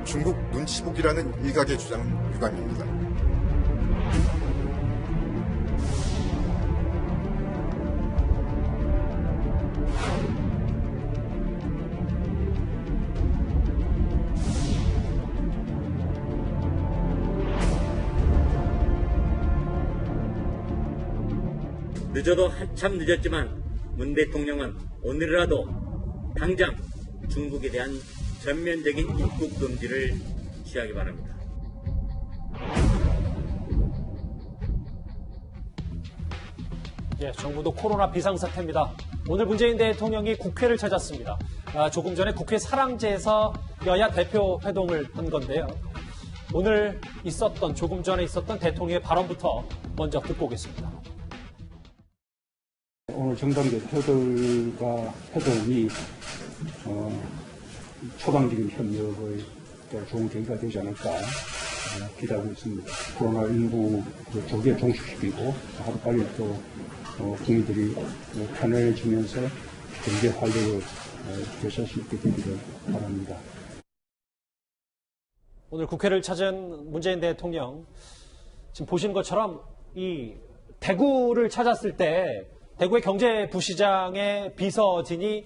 중국 눈치 보기라는 일각의 주장은 유감입니다. 늦어도 한참 늦었지만 문 대통령은 오늘이라도 당장 중국에 대한 전면적인 입국 금지를 취하기 바랍니다. 예, 정부도 코로나 비상사태입니다. 오늘 문재인 대통령이 국회를 찾았습니다. 조금 전에 국회 사랑제에서 여야 대표 회동을 한 건데요. 오늘 조금 전에 있었던 대통령의 발언부터 먼저 듣고 오겠습니다. 오늘 정당대표들과 회동이 초당적인 협력의 좋은 계기가 되지 않을까 기대하고 있습니다. 코로나19 조기에 종식시키고 하루빨리 또 국민들이 편해지면서 경제 활력을 되찾을 수 있게 되기를 바랍니다. 오늘 국회를 찾은 문재인 대통령, 지금 보시는 것처럼 이 대구를 찾았을 때 대구의 경제부시장의 비서진이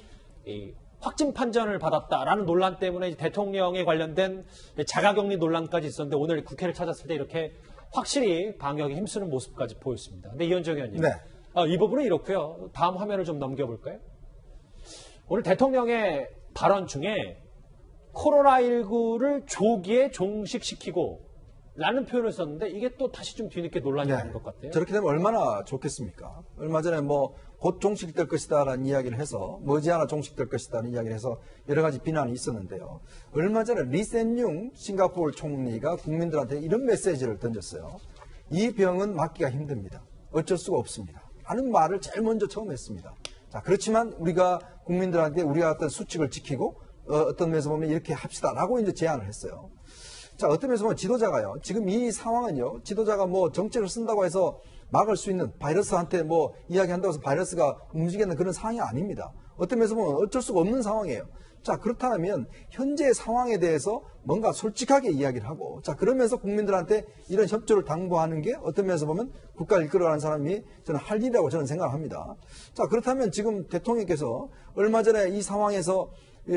확진 판정을 받았다라는 논란 때문에 대통령에 관련된 자가격리 논란까지 있었는데 오늘 국회를 찾았을 때 이렇게 확실히 방역에 힘쓰는 모습까지 보였습니다. 근데 이현정 의원님, 네. 이 부분은 이렇고요. 다음 화면을 좀 넘겨볼까요? 오늘 대통령의 발언 중에 코로나19를 조기에 종식시키고 라는 표현을 썼는데 이게 또 다시 좀 뒤늦게 논란이 되는 것 같아요. 저렇게 되면 얼마나 좋겠습니까? 얼마 전에 곧 종식될 것이다라는 이야기를 해서 머지않아 종식될 것이다라는 이야기를 해서 여러 가지 비난이 있었는데요. 얼마 전에 리센융 싱가포르 총리가 국민들한테 이런 메시지를 던졌어요. 이 병은 막기가 힘듭니다. 어쩔 수가 없습니다. 하는 말을 제일 먼저 처음 했습니다. 자, 그렇지만 우리가 국민들한테 우리가 어떤 수칙을 지키고 어떤 면에서 보면 이렇게 합시다라고 이제 제안을 했어요. 자, 어떤 면에서 보면 지도자가요. 지금 이 상황은요. 지도자가 정책을 쓴다고 해서 막을 수 있는 바이러스한테 이야기한다고 해서 바이러스가 움직이는 그런 상황이 아닙니다. 어떤 면에서 보면 어쩔 수가 없는 상황이에요. 자, 그렇다면 현재의 상황에 대해서 뭔가 솔직하게 이야기를 하고 자, 그러면서 국민들한테 이런 협조를 당부하는 게 어떤 면에서 보면 국가를 이끌어가는 사람이 저는 할 일이라고 저는 생각합니다. 자, 그렇다면 지금 대통령께서 얼마 전에 이 상황에서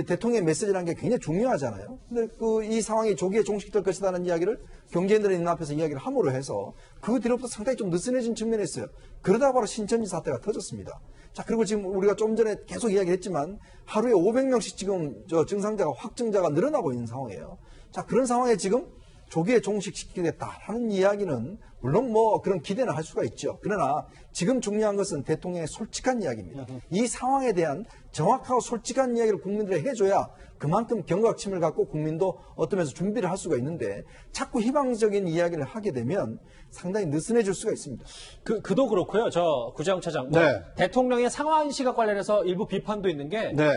대통령의 메시지라는 게 굉장히 중요하잖아요. 근데 이 상황이 조기에 종식될 것이라는 이야기를 경제인들의 눈앞에서 이야기를 함으로 해서 그 뒤로부터 상당히 좀 느슨해진 측면이 있어요. 그러다 바로 신천지 사태가 터졌습니다. 자, 그리고 지금 우리가 좀 전에 계속 이야기했지만 하루에 500명씩 지금 증상자가 확진자가 늘어나고 있는 상황이에요. 자, 그런 상황에 지금 조기에 종식시키겠다 하는 이야기는 물론 그런 기대는 할 수가 있죠. 그러나 지금 중요한 것은 대통령의 솔직한 이야기입니다. 이 상황에 대한 정확하고 솔직한 이야기를 국민들에게 해줘야 그만큼 경각심을 갖고 국민도 어떤 면에서 준비를 할 수가 있는데 자꾸 희망적인 이야기를 하게 되면 상당히 느슨해질 수가 있습니다. 그도 그렇고요. 구자영 차장. 네. 대통령의 상황 시각 관련해서 일부 비판도 있는 게 네.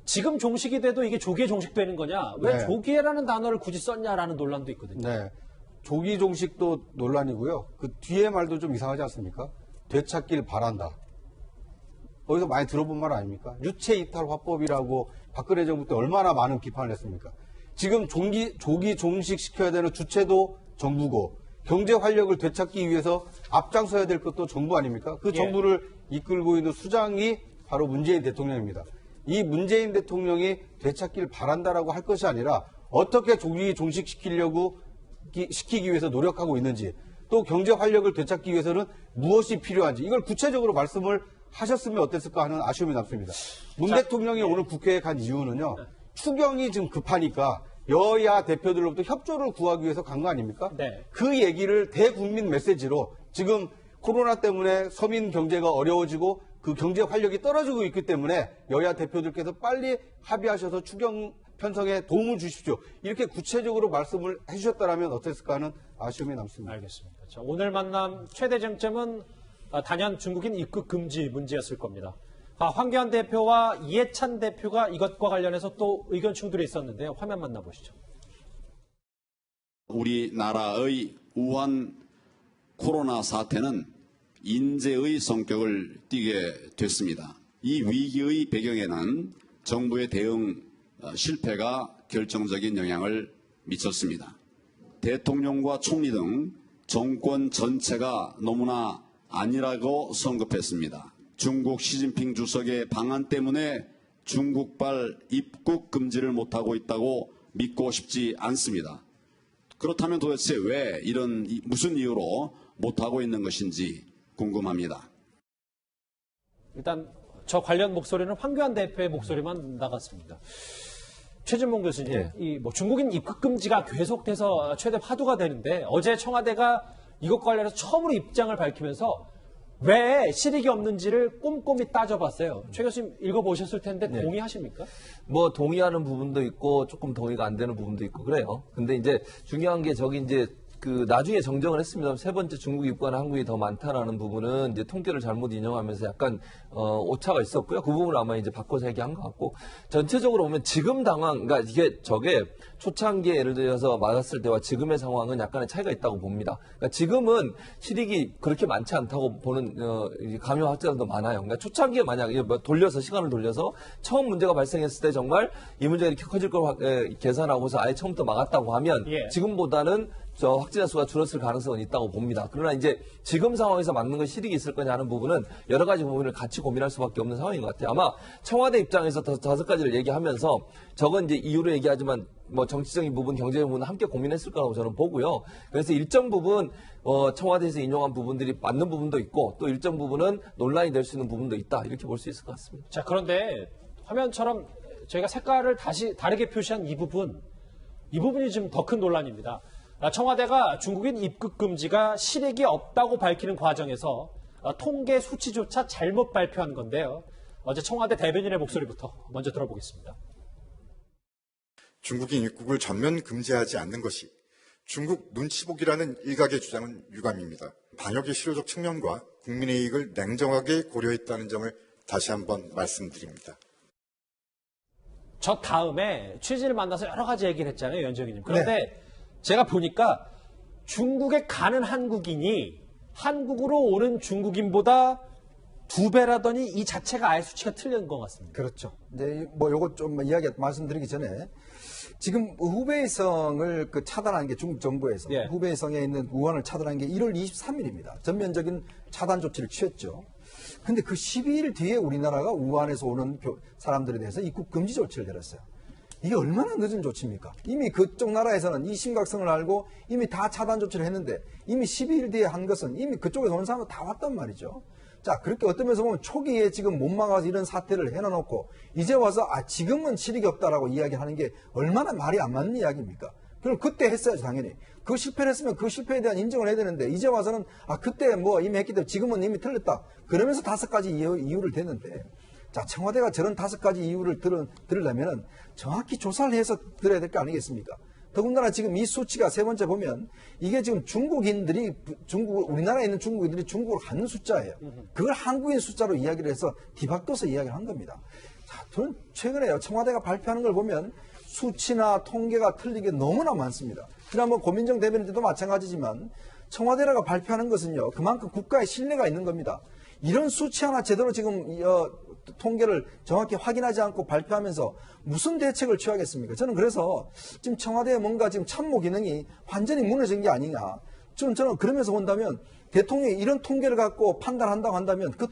지금 종식이 돼도 이게 조기에 종식되는 거냐? 왜 네. 조기에라는 단어를 굳이 썼냐라는 논란도 있거든요. 네. 조기 종식도 논란이고요. 그 뒤에 말도 좀 이상하지 않습니까? 되찾길 바란다. 거기서 많이 들어본 말 아닙니까? 유체 이탈 화법이라고 박근혜 정부 때 얼마나 많은 비판을 했습니까? 지금 조기 종식시켜야 되는 주체도 정부고 경제 활력을 되찾기 위해서 앞장서야 될 것도 정부 아닙니까? 그 정부를 이끌고 있는 수장이 바로 문재인 대통령입니다. 이 문재인 대통령이 되찾길 바란다라고 할 것이 아니라 어떻게 조기 시키기 위해서 노력하고 있는지 또 경제 활력을 되찾기 위해서는 무엇이 필요한지 이걸 구체적으로 말씀을 하셨으면 어땠을까 하는 아쉬움이 남습니다. 문 대통령이 오늘 국회에 간 이유는요. 추경이 지금 급하니까 여야 대표들로부터 협조를 구하기 위해서 간 거 아닙니까? 네. 그 얘기를 대국민 메시지로 지금 코로나 때문에 서민 경제가 어려워지고 그 경제 활력이 떨어지고 있기 때문에 여야 대표들께서 빨리 합의하셔서 추경 편성에 도움을 주십시오. 이렇게 구체적으로 말씀을 해주셨다면 어땠을까 하는 아쉬움이 남습니다. 알겠습니다. 자, 오늘 만남 최대 쟁점은 단연 중국인 입국 금지 문제였을 겁니다. 황교안 대표와 이해찬 대표가 이것과 관련해서 또 의견 충돌이 있었는데요. 화면 만나보시죠. 우리나라의 우한 코로나 사태는 인재의 성격을 띠게 됐습니다. 이 위기의 배경에는 정부의 대응 실패가 결정적인 영향을 미쳤습니다. 대통령과 총리 등 정권 전체가 너무나 안일하고 성급했습니다. 중국 시진핑 주석의 방안 때문에 중국발 입국 금지를 못하고 있다고 믿고 싶지 않습니다. 그렇다면 도대체 왜 무슨 이유로 못하고 있는 것인지 궁금합니다. 일단 저 관련 목소리는 황교안 대표의 목소리만 나갔습니다. 최진봉 교수님, 예. 이 뭐 중국인 입국 금지가 계속돼서 최대 화두가 되는데 어제 청와대가 이것 관련해서 처음으로 입장을 밝히면서 왜 실익이 없는지를 꼼꼼히 따져봤어요. 최 교수님 읽어보셨을 텐데 동의하십니까? 뭐 동의하는 부분도 있고 조금 동의가 안 되는 부분도 있고 그래요. 근데 이제 중요한 게 저기 이제 그 나중에 정정을 했습니다. 세 번째 중국 입국하는 한국이 더 많다라는 부분은 이제 통계를 잘못 인용하면서 약간 오차가 있었고요. 그 부분을 아마 이제 바꿔서 얘기한 것 같고 전체적으로 보면 지금 당황, 그러니까 이게 저게 초창기에 예를 들어서 맞았을 때와 지금의 상황은 약간의 차이가 있다고 봅니다. 그러니까 지금은 실익이 그렇게 많지 않다고 보는 감염 확진자도 많아요. 그러니까 초창기에 만약 돌려서 시간을 돌려서 처음 문제가 발생했을 때 정말 이 문제가 이렇게 커질 걸 계산하고서 아예 처음부터 막았다고 하면 예. 지금보다는 저 확진자 수가 줄었을 가능성은 있다고 봅니다. 그러나 이제 지금 상황에서 맞는 건 실익이 있을 거냐 하는 부분은 여러 가지 부분을 같이 고민할 수밖에 없는 상황인 것 같아요. 아마 청와대 입장에서 다섯 가지를 얘기하면서 저건 이제 이유로 얘기하지만 뭐 정치적인 부분, 경제적인 부분은 함께 고민했을 거라고 저는 보고요. 그래서 일정 부분 청와대에서 인용한 부분들이 맞는 부분도 있고 또 일정 부분은 논란이 될 수 있는 부분도 있다. 이렇게 볼 수 있을 것 같습니다. 자, 그런데 화면처럼 저희가 색깔을 다시 다르게 표시한 이 부분이 지금 더 큰 논란입니다. 청와대가 중국인 입국 금지가 실익이 없다고 밝히는 과정에서 통계 수치조차 잘못 발표한 건데요. 어제 청와대 대변인의 목소리부터 먼저 들어보겠습니다. 중국인 입국을 전면 금지하지 않는 것이 중국 눈치보기라는 일각의 주장은 유감입니다. 방역의 실효적 측면과 국민의 이익을 냉정하게 고려했다는 점을 다시 한번 말씀드립니다. 저 다음에 취지를 만나서 여러 가지 얘기를 했잖아요, 연정희님. 그런데 제가 보니까 중국에 가는 한국인이 한국으로 오는 중국인보다 2배라더니 이 자체가 아예 수치가 틀린 것 같습니다. 그렇죠. 이제 뭐 요거 좀 말씀드리기 전에 지금 후베이성을 차단한 게 중국 정부에서 예. 후베이성에 있는 우한을 차단한 게 1월 23일입니다. 전면적인 차단 조치를 취했죠. 근데 그 12일 뒤에 우리나라가 우한에서 오는 사람들에 대해서 입국 금지 조치를 내렸어요. 이게 얼마나 늦은 조치입니까? 이미 그쪽 나라에서는 이 심각성을 알고 이미 다 차단 조치를 했는데 이미 12일 뒤에 한 것은 이미 그쪽에서 오는 사람은 다 왔단 말이죠. 자, 그렇게 어떤 면에서 보면 초기에 지금 못 막아서 이런 사태를 해놔놓고 이제 와서 지금은 실익이 없다라고 이야기하는 게 얼마나 말이 안 맞는 이야기입니까? 그럼 그때 했어야죠, 당연히. 그 실패를 했으면 그 실패에 대한 인정을 해야 되는데 이제 와서는 그때 뭐 이미 했기 때문에 지금은 이미 틀렸다. 그러면서 5가지 이유를 대는데 자, 청와대가 저런 5가지 이유를 들으려면 정확히 조사를 해서 들어야 될 거 아니겠습니까? 더군다나 지금 이 수치가 세 번째 보면 이게 지금 우리나라에 있는 중국인들이 중국으로 가는 숫자예요. 그걸 한국인 숫자로 이야기를 해서 뒤바꿔서 이야기를 한 겁니다. 자, 저는 최근에 청와대가 발표하는 걸 보면 수치나 통계가 틀리게 너무나 많습니다. 지난번 고민정 대변인 때도 마찬가지지만 청와대가 발표하는 것은요, 그만큼 국가의 신뢰가 있는 겁니다. 이런 수치 하나 제대로 지금 통계를 정확히 확인하지 않고 발표하면서 무슨 대책을 취하겠습니까? 저는 그래서 지금 청와대에 뭔가 지금 참모 기능이 완전히 무너진 게 아니냐. 저는 그러면서 본다면 대통령이 이런 통계를 갖고 판단한다고 한다면 그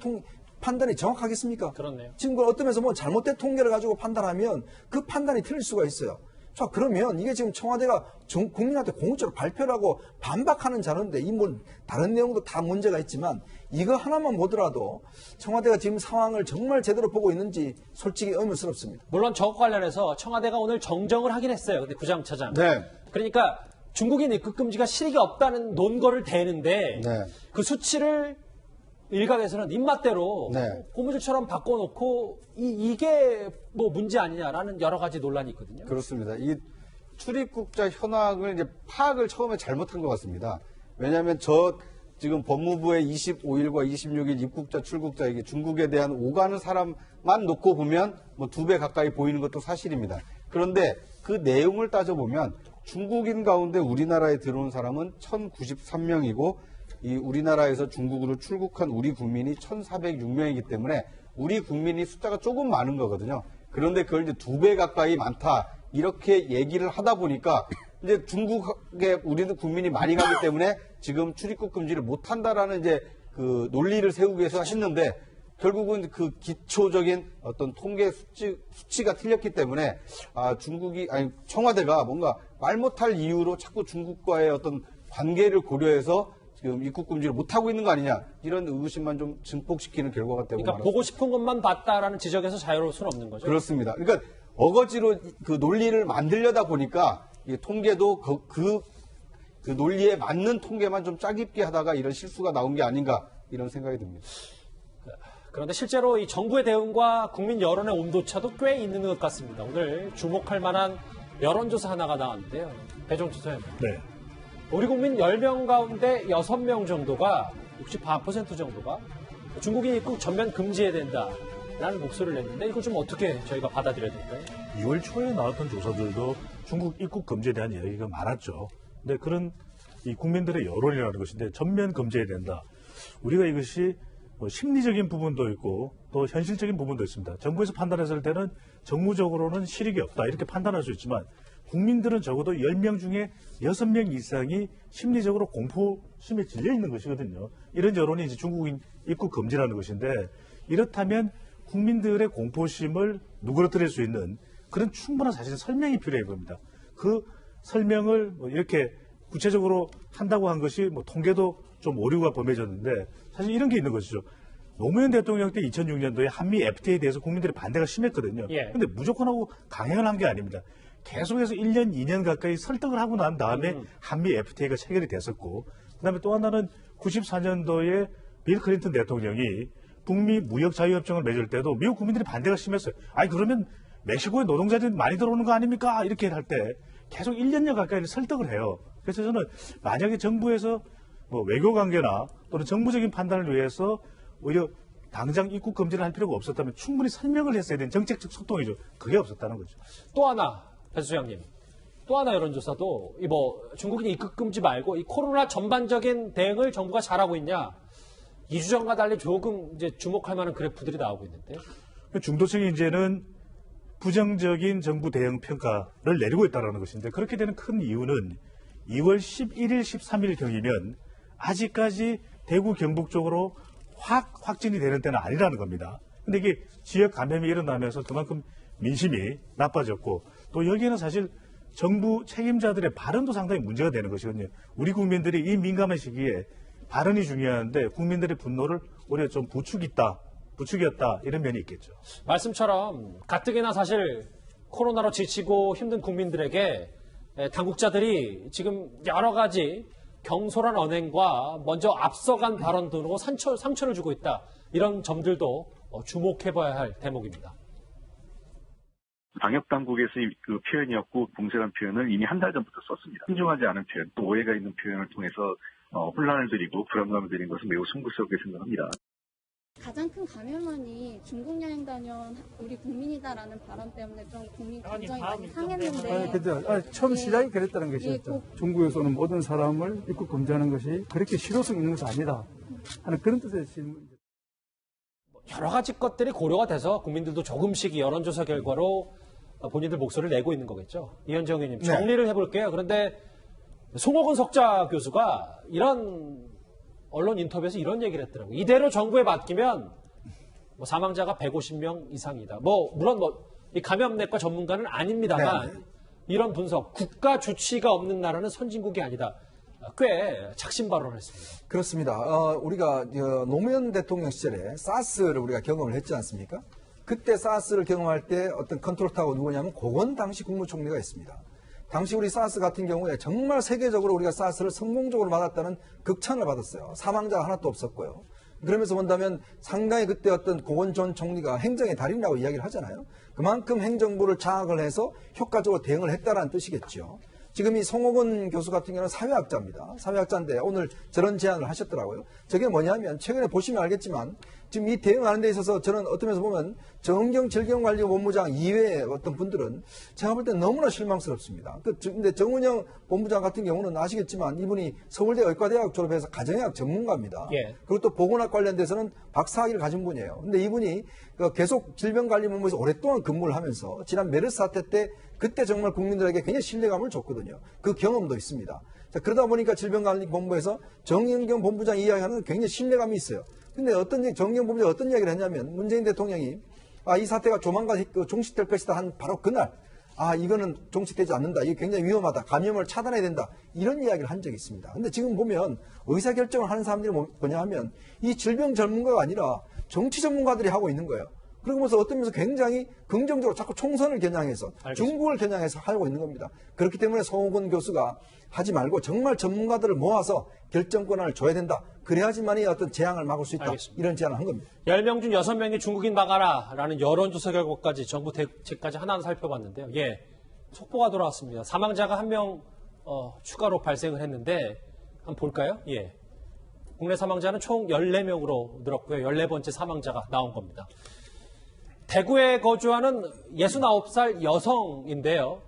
판단이 정확하겠습니까? 그렇네요. 지금 어떤 면에서 뭐 잘못된 통계를 가지고 판단하면 그 판단이 틀릴 수가 있어요. 자, 그러면 이게 지금 청와대가 국민한테 공식적으로 발표를 하고 반박하는 자료인데 이 뭐 다른 내용도 다 문제가 있지만 이거 하나만 보더라도 청와대가 지금 상황을 정말 제대로 보고 있는지 솔직히 의문스럽습니다. 물론 저것 관련해서 청와대가 오늘 정정을 하긴 했어요. 근데 구장차장. 네. 그러니까 중국인 입국 금지가 실익이 없다는 논거를 대는데 네. 그 수치를 일각에서는 입맛대로 네. 고무줄처럼 바꿔놓고 이게 뭐 문제 아니냐라는 여러 가지 논란이 있거든요. 그렇습니다. 이 출입국자 현황을 이제 파악을 처음에 잘못한 것 같습니다. 왜냐하면 지금 법무부의 25일과 26일 입국자, 출국자, 이게 중국에 대한 오가는 사람만 놓고 보면 뭐 2배 가까이 보이는 것도 사실입니다. 그런데 그 내용을 따져보면 중국인 가운데 우리나라에 들어온 사람은 1,093명이고 이 우리나라에서 중국으로 출국한 우리 국민이 1,406명이기 때문에 우리 국민이 숫자가 조금 많은 거거든요. 그런데 그걸 이제 2배 가까이 많다. 이렇게 얘기를 하다 보니까 이제 중국에 우리도 국민이 많이 가기 때문에 지금 출입국 금지를 못 한다라는 이제 그 논리를 세우기 위해서 했는데 결국은 그 기초적인 어떤 통계 수치가 틀렸기 때문에 청와대가 뭔가 말 못할 이유로 자꾸 중국과의 어떤 관계를 고려해서 지금 입국 금지를 못 하고 있는 거 아니냐 이런 의구심만 좀 증폭시키는 결과가 되고 그러니까 보고 싶은 것만 봤다라는 지적에서 자유로울 수는 없는 거죠. 그렇습니다. 그러니까 어거지로 그 논리를 만들려다 보니까 이 통계도 그 논리에 맞는 통계만 좀 짜깁기 하다가 이런 실수가 나온 게 아닌가 이런 생각이 듭니다. 그런데 실제로 이 정부의 대응과 국민 여론의 온도차도 꽤 있는 것 같습니다. 오늘 주목할 만한 여론조사 하나가 나왔는데요. 배종주 소장님. 네. 우리 국민 10명 가운데 6명 정도가 64% 정도가 중국인 입국 전면 금지해야 된다라는 목소리를 냈는데 이걸 좀 어떻게 저희가 받아들여야 될까요? 2월 초에 나왔던 조사들도 중국 입국 금지에 대한 이야기가 많았죠. 근데 그런 이 국민들의 여론이라는 것인데 전면 금지해야 된다. 우리가 이것이 심리적인 부분도 있고 또 현실적인 부분도 있습니다. 정부에서 판단했을 때는 정무적으로는 실익이 없다 이렇게 판단할 수 있지만 국민들은 적어도 10명 중에 6명 이상이 심리적으로 공포심에 질려 있는 것이거든요. 이런 여론이 이제 중국인 입국 금지라는 것인데 이렇다면 국민들의 공포심을 누그러뜨릴 수 있는 그런 충분한 사실 설명이 필요해 보입니다. 그 설명을 이렇게 구체적으로 한다고 한 것이 통계도 좀 오류가 범해졌는데 사실 이런 게 있는 것이죠. 노무현 대통령 때 2006년도에 한미 FTA에 대해서 국민들의 반대가 심했거든요. 그런데 무조건 하고 강행을 한 게 아닙니다. 계속해서 1년, 2년 가까이 설득을 하고 난 다음에 한미 FTA가 체결이 됐었고 그다음에 또 하나는 94년도에 빌 클린턴 대통령이 북미 무역 자유협정을 맺을 때도 미국 국민들이 반대가 심했어요. 아니 그러면 멕시코에 노동자들이 많이 들어오는 거 아닙니까? 이렇게 할 때 계속 1년여 가까이 설득을 해요. 그래서 저는 만약에 정부에서 외교 관계나 또는 정부적인 판단을 위해서 오히려 당장 입국 금지를 할 필요가 없었다면 충분히 설명을 했어야 되는 정책적 소통이죠. 그게 없었다는 거죠. 또 하나, 배 소장님. 또 하나 여론조사도 중국인 입국 금지 말고 이 코로나 전반적인 대응을 정부가 잘하고 있냐. 2주 전과 달리 조금 이제 주목할 만한 그래프들이 나오고 있는데. 중도층이 이제는 부정적인 정부 대응 평가를 내리고 있다는 것인데 그렇게 되는 큰 이유는 2월 11일, 13일 경이면 아직까지 대구, 경북 쪽으로 확진이 되는 때는 아니라는 겁니다. 근데 이게 지역 감염이 일어나면서 그만큼 민심이 나빠졌고 또 여기에는 사실 정부 책임자들의 발언도 상당히 문제가 되는 것이거든요. 우리 국민들이 이 민감한 시기에 발언이 중요한데 국민들의 분노를 오히려 좀 부추겼다 이런 면이 있겠죠. 말씀처럼 가뜩이나 사실 코로나로 지치고 힘든 국민들에게 당국자들이 지금 여러 가지 경솔한 언행과 먼저 앞서간 발언 등으로 상처를 주고 있다. 이런 점들도 주목해봐야 할 대목입니다. 방역당국에서의 그 표현이었고 공세란 표현을 이미 한 달 전부터 썼습니다. 신중하지 않은 표현, 또 오해가 있는 표현을 통해서 혼란을 드리고 불안감을 드린 것은 매우 송구스럽게 생각합니다. 가장 큰 감염원이 중국 여행 다녀온 우리 국민이다라는 발언 때문에 좀 국민 감정이 많이 상했는데 처음 시작이 그랬다는 것이었죠. 중국에서는 모든 사람을 입국 금지하는 것이 그렇게 실효성 있는 것은 아니다 하는 그런 뜻의 질문. 여러 가지 것들이 고려가 돼서 국민들도 조금씩 여론조사 결과로 본인들 목소리를 내고 있는 거겠죠. 이현정 의원님 정리를 해볼게요. 그런데 송옥은 석좌 교수가 이런 언론 인터뷰에서 이런 얘기를 했더라고요. 이대로 정부에 맡기면 사망자가 150명 이상이다. 물론 이 감염내과 전문가는 아닙니다만 이런 분석, 국가 주치가 없는 나라는 선진국이 아니다. 꽤 작심 발언을 했습니다. 그렇습니다. 우리가 노무현 대통령 시절에 사스를 우리가 경험을 했지 않습니까? 그때 사스를 경험할 때 어떤 컨트롤타워가 누구냐면 고건 당시 국무총리가 있습니다. 당시 우리 사스 같은 경우에 정말 세계적으로 우리가 사스를 성공적으로 맞았다는 극찬을 받았어요. 사망자가 하나도 없었고요. 그러면서 본다면 상당히 그때 어떤 고건 전 총리가 행정의 달인이라고 이야기를 하잖아요. 그만큼 행정부를 장악을 해서 효과적으로 대응을 했다는 뜻이겠죠. 지금 이 송옥은 교수 같은 경우는 사회학자입니다. 사회학자인데 오늘 저런 제안을 하셨더라고요. 저게 뭐냐면 최근에 보시면 알겠지만 지금 이 대응하는 데 있어서 저는 어떤 면에서 보면 정은경 질병관리본부장 이외의 어떤 분들은 제가 볼 때 너무나 실망스럽습니다. 근데 정은영 본부장 같은 경우는 아시겠지만 이분이 서울대 의과대학 졸업해서 가정의학 전문가입니다. 예. 그리고 또 보건학 관련돼서는 박사학위를 가진 분이에요. 근데 이분이 계속 질병관리본부에서 오랫동안 근무를 하면서 지난 메르스 사태 때 그때 정말 국민들에게 굉장히 신뢰감을 줬거든요. 그 경험도 있습니다. 자, 그러다 보니까 질병관리본부에서 정은경 본부장 이야기하는 굉장히 신뢰감이 있어요. 근데 정은경 본부장이 어떤 이야기를 했냐면 문재인 대통령이 이 사태가 조만간 종식될 것이다 한 바로 그날 이거는 종식되지 않는다. 이게 굉장히 위험하다. 감염을 차단해야 된다. 이런 이야기를 한 적이 있습니다. 근데 지금 보면 의사결정을 하는 사람들이 뭐냐 하면 이 질병 전문가가 아니라 정치 전문가들이 하고 있는 거예요. 그러면서 어떤 면에서 굉장히 긍정적으로 자꾸 총선을 겨냥해서 중국을 겨냥해서 하고 있는 겁니다. 그렇기 때문에 송옥은 교수가 하지 말고 정말 전문가들을 모아서 결정권을 줘야 된다. 그래야지만이 어떤 재앙을 막을 수 있다. 알겠습니다. 이런 제안을 한 겁니다. 10명 중 6명이 중국인 막아라 라는 여론조사 결과까지 정부 대책까지 하나하나 살펴봤는데요. 예, 속보가 돌아왔습니다. 사망자가 1명 추가로 발생을 했는데 한번 볼까요? 예, 국내 사망자는 총 14명으로 늘었고요. 14번째 사망자가 나온 겁니다. 대구에 거주하는 69살 여성인데요.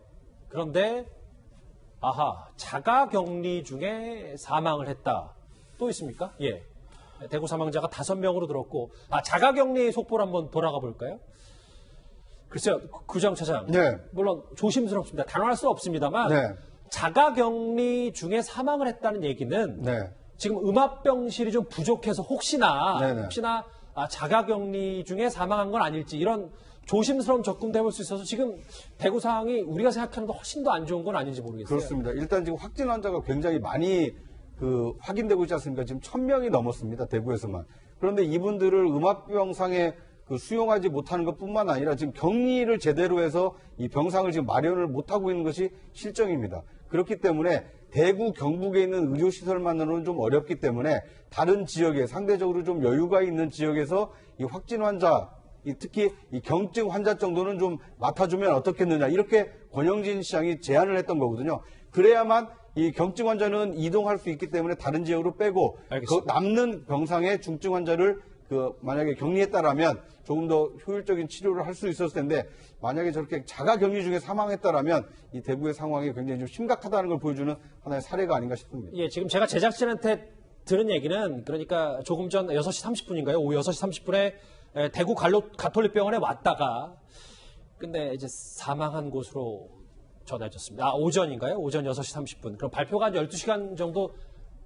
그런데 자가격리 중에 사망을 했다. 또 있습니까? 예. 대구 사망자가 5명으로 늘었고, 자가격리 속보를 한번 돌아가 볼까요? 글쎄요, 구정 차장. 네. 물론 조심스럽습니다. 단언할 수 없습니다만, 네. 자가격리 중에 사망을 했다는 얘기는 네. 지금 음압병실이 좀 부족해서 혹시나 자가격리 중에 사망한 건 아닐지 이런 조심스러운 접근도 해볼 수 있어서 지금 대구 상황이 우리가 생각하는 것 훨씬 더 안 좋은 건 아닌지 모르겠어요. 그렇습니다. 일단 지금 확진 환자가 굉장히 많이 확인되고 있지 않습니까? 지금 1000명이 넘었습니다. 대구에서만. 그런데 이분들을 음압병상에 수용하지 못하는 것뿐만 아니라 지금 격리를 제대로 해서 이 병상을 지금 마련을 못하고 있는 것이 실정입니다. 그렇기 때문에 대구 경북에 있는 의료시설만으로는 좀 어렵기 때문에 다른 지역에 상대적으로 좀 여유가 있는 지역에서 이 확진 환자, 특히 이 경증 환자 정도는 좀 맡아주면 어떻겠느냐 이렇게 권영진 시장이 제안을 했던 거거든요. 그래야만 이 경증 환자는 이동할 수 있기 때문에 다른 지역으로 빼고 그 남는 병상의 중증 환자를 만약에 격리했다라면 조금 더 효율적인 치료를 할 수 있었을 텐데 만약에 저렇게 자가 격리 중에 사망했다라면 이 대구의 상황이 굉장히 좀 심각하다는 걸 보여주는 하나의 사례가 아닌가 싶습니다. 예, 지금 제가 제작진한테 들은 얘기는 그러니까 조금 전 6시 30분인가요? 오후 6시 30분에 대구 가톨릭병원에 왔다가 근데 이제 사망한 곳으로 전해졌습니다. 오전인가요? 오전 6시 30분. 그럼 발표가 한 12시간 정도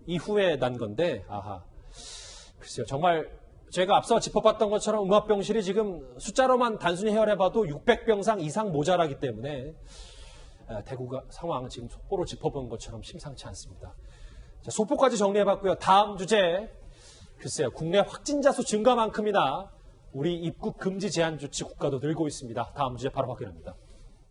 이후에 난 건데 글쎄요. 정말 제가 앞서 짚어봤던 것처럼 음압병실이 지금 숫자로만 단순히 헤아려봐도 600병상 이상 모자라기 때문에 대구가 상황 지금 속보로 짚어본 것처럼 심상치 않습니다. 자, 속보까지 정리해봤고요. 다음 주제 글쎄요. 국내 확진자 수 증가만큼이나 우리 입국 금지 제한 조치 국가도 늘고 있습니다. 다음 주제 바로 확인합니다.